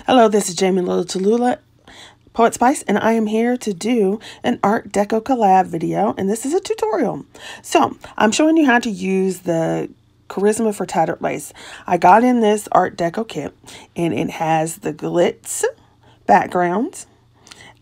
Hello, this is Jamie Little Tallulah, Poetspice, and I am here to do an Art Deco collab video, and this is a tutorial. So, I'm showing you how to use the Charisma for Tattered Lace. I got in this Art Deco kit, and it has the glitz backgrounds,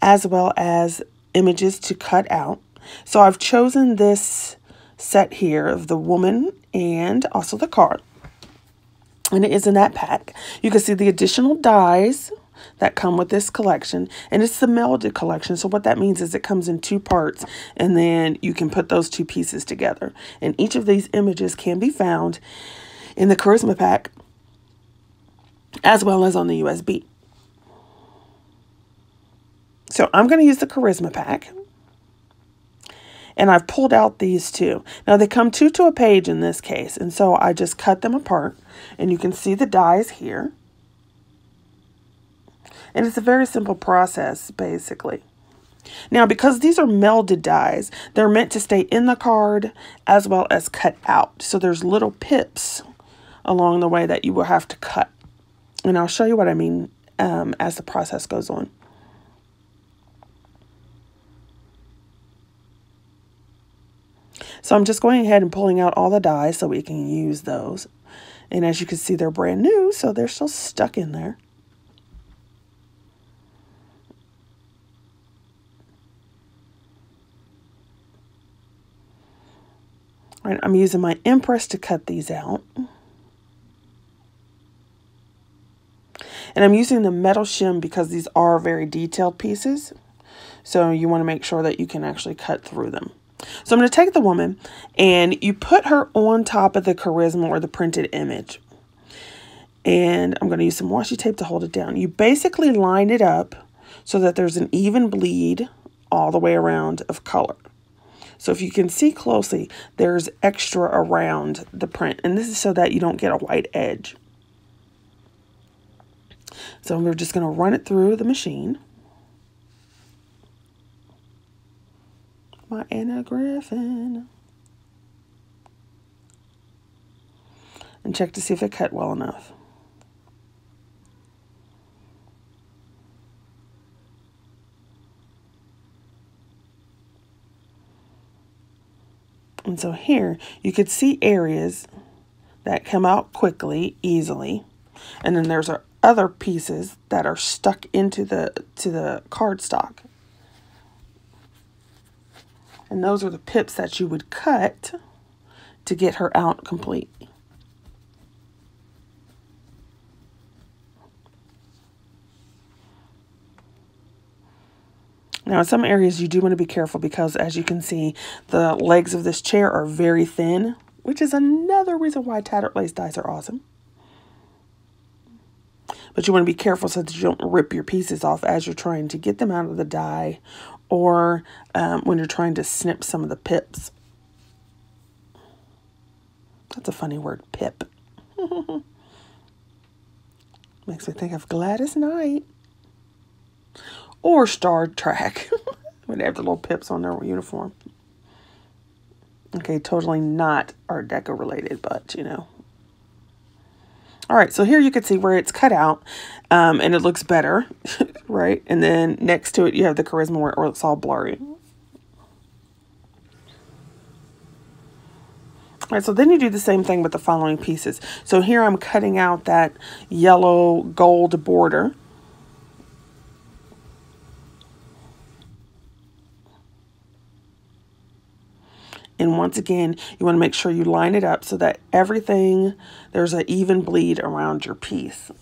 as well as images to cut out. So, I've chosen this set here of the woman and also the card. And it is in that pack. You can see the additional dies that come with this collection. And it's the melded collection. So what that means is it comes in two parts. And then you can put those two pieces together. And each of these images can be found in the Charisma pack, as well as on the USB. So I'm going to use the Charisma pack. And I've pulled out these two. Now they come two to a page in this case. And so I just cut them apart. And you can see the dies here. And it's a very simple process, basically. Now, because these are melded dies, they're meant to stay in the card as well as cut out. So there's little pips along the way that you will have to cut. And I'll show you what I mean as the process goes on. So I'm just going ahead and pulling out all the dies so we can use those. And as you can see, they're brand new, so they're still stuck in there. All right, I'm using my impress to cut these out. And I'm using the metal shim because these are very detailed pieces. So you want to make sure that you can actually cut through them. So I'm going to take the woman and you put her on top of the Charisma or the printed image. And I'm going to use some washi tape to hold it down. You basically line it up so that there's an even bleed all the way around of color. So if you can see closely, there's extra around the print. And this is so that you don't get a white edge. So we're just going to run it through the machine. My Anna Griffin. And check to see if it cut well enough. And so here you could see areas that come out quickly, easily. And then there's our other pieces that are stuck into the cardstock. And those are the pips that you would cut to get her out complete. Now in some areas you do want to be careful because as you can see, the legs of this chair are very thin, which is another reason why Tattered Lace dies are awesome. But you want to be careful so that you don't rip your pieces off as you're trying to get them out of the die or when you're trying to snip some of the pips. That's a funny word, pip. Makes me think of Gladys Knight. Or Star Trek, when they have the little pips on their uniform. Okay, totally not Art Deco related, but you know. All right, so here you can see where it's cut out, and it looks better, right? And then next to it, you have the Charisma where it looks all blurry. All right, so then you do the same thing with the following pieces. So here I'm cutting out that yellow gold border. And once again, you want to make sure you line it up so that everything, there's an even bleed around your piece.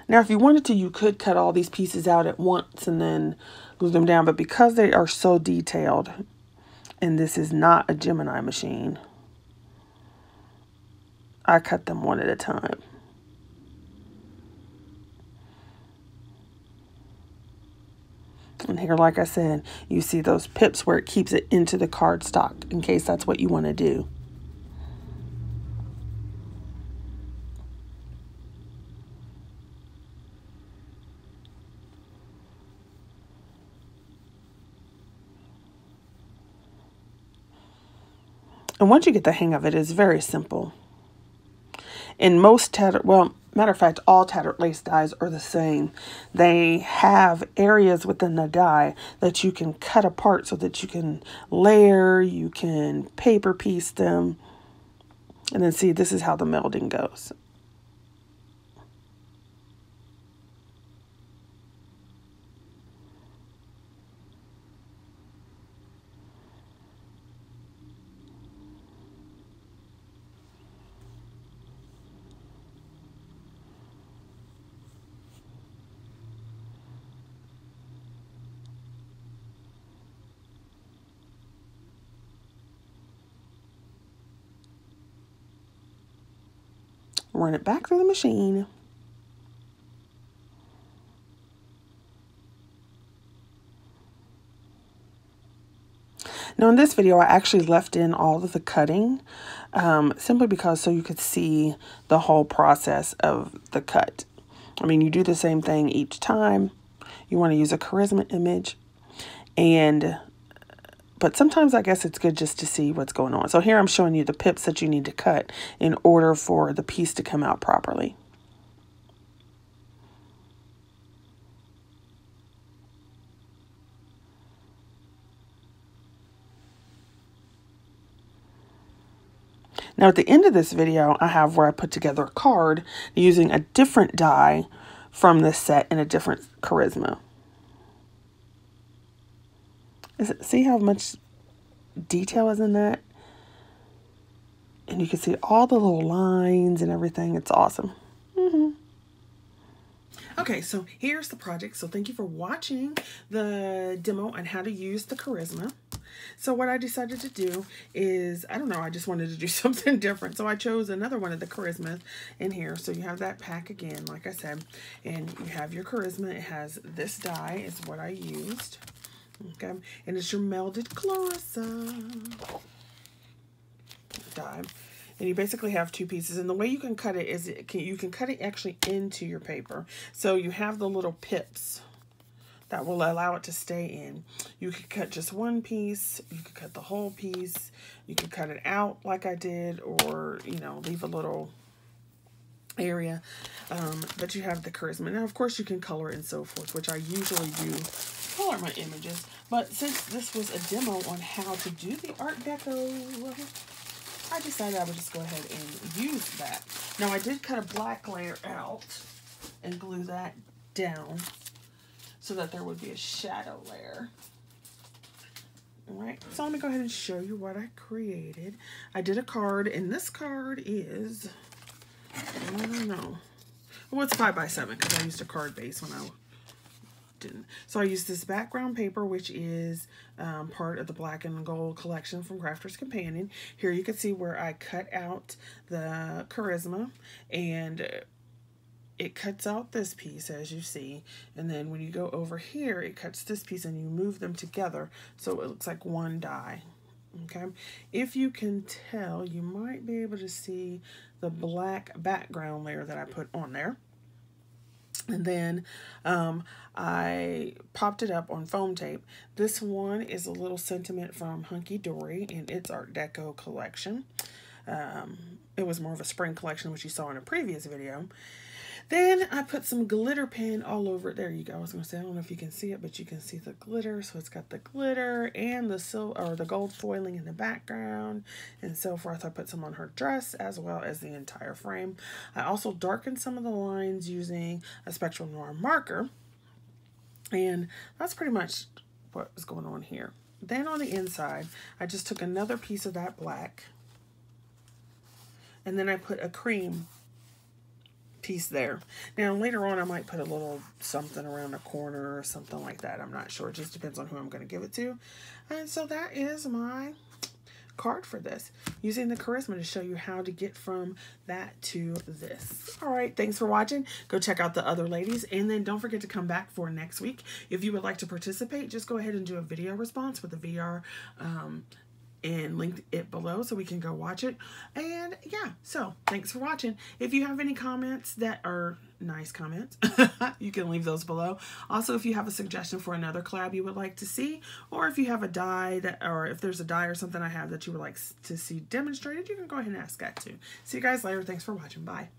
Now, if you wanted to, you could cut all these pieces out at once and then glue them down. But because they are so detailed, and this is not a Gemini machine, I cut them one at a time. And here, like I said, you see those pips where it keeps it into the cardstock in case that's what you want to do. And once you get the hang of it, it's very simple. in most tattered, well, matter of fact, all tattered lace dies are the same. They have areas within the die that you can cut apart so that you can layer, you can paper piece them. And then see, this is how the melding goes. Run it back through the machine. Now in this video, I actually left in all of the cutting simply because so you could see the whole process of the cut. I mean, you do the same thing each time. You want to use a charisma image, but sometimes I guess it's good just to see what's going on. So here I'm showing you the pips that you need to cut in order for the piece to come out properly. Now at the end of this video, I have where I put together a card using a different die from this set and a different charisma. See how much detail is in that? And you can see all the little lines and everything. It's awesome. Okay, so here's the project. So thank you for watching the demo on how to use the charisma. So what I decided to do is, I don't know, I just wanted to do something different. So I chose another one of the charismas in here. So you have that pack again, like I said, and you have your charisma. It has this die is what I used. Okay, and it's your melded Clarissa die. And you basically have two pieces. And the way you can cut it is you can cut it actually into your paper. So you have the little pips that will allow it to stay in. You could cut just one piece. You could cut the whole piece. You could cut it out like I did, or, you know, leave a little area. But you have the charisma. Now, of course, you can color and so forth, which I usually do color my images. But since this was a demo on how to do the Art Deco, I decided I would just go ahead and use that. Now, I did cut a black layer out and glue that down so that there would be a shadow layer. All right, so let me go ahead and show you what I created. I did a card, and this card is, I don't know. Well, it's 5x7 because I used a card base when I didn't. So I used this background paper, which is part of the black and gold collection from Crafter's Companion. Here you can see where I cut out the charisma, and it cuts out this piece, as you see. And then when you go over here, it cuts this piece, and you move them together so it looks like one die. Okay, if you can tell, you might be able to see the black background layer that I put on there. And then I popped it up on foam tape. This one is a little sentiment from Hunky Dory in its Art Deco collection. It was more of a spring collection, which you saw in a previous video. Then I put some glitter pen all over it. There you go. I was going to say, I don't know if you can see it, but you can see the glitter. So it's got the glitter and the silver or the gold foiling in the background and so forth. I put some on her dress as well as the entire frame. I also darkened some of the lines using a Spectral Noir marker. And that's pretty much what was going on here. Then on the inside, I just took another piece of that black, and then I put a cream piece there. Now later on I might put a little something around the corner or something like that. I'm not sure. It just depends on who I'm going to give it to. And so that is my card for this, using the charisma to show you how to get from that to this. All right, thanks for watching. Go check out the other ladies, and then don't forget to come back for next week. If you would like to participate, just go ahead and do a video response with the VR and link it below so we can go watch it. And yeah, so thanks for watching. If you have any comments that are nice comments. You can leave those below. Also, if you have a suggestion for another collab you would like to see, or if you have a die that, or if there's a die or something I have that you would like to see demonstrated, you can go ahead and ask that too. See you guys later. Thanks for watching. Bye.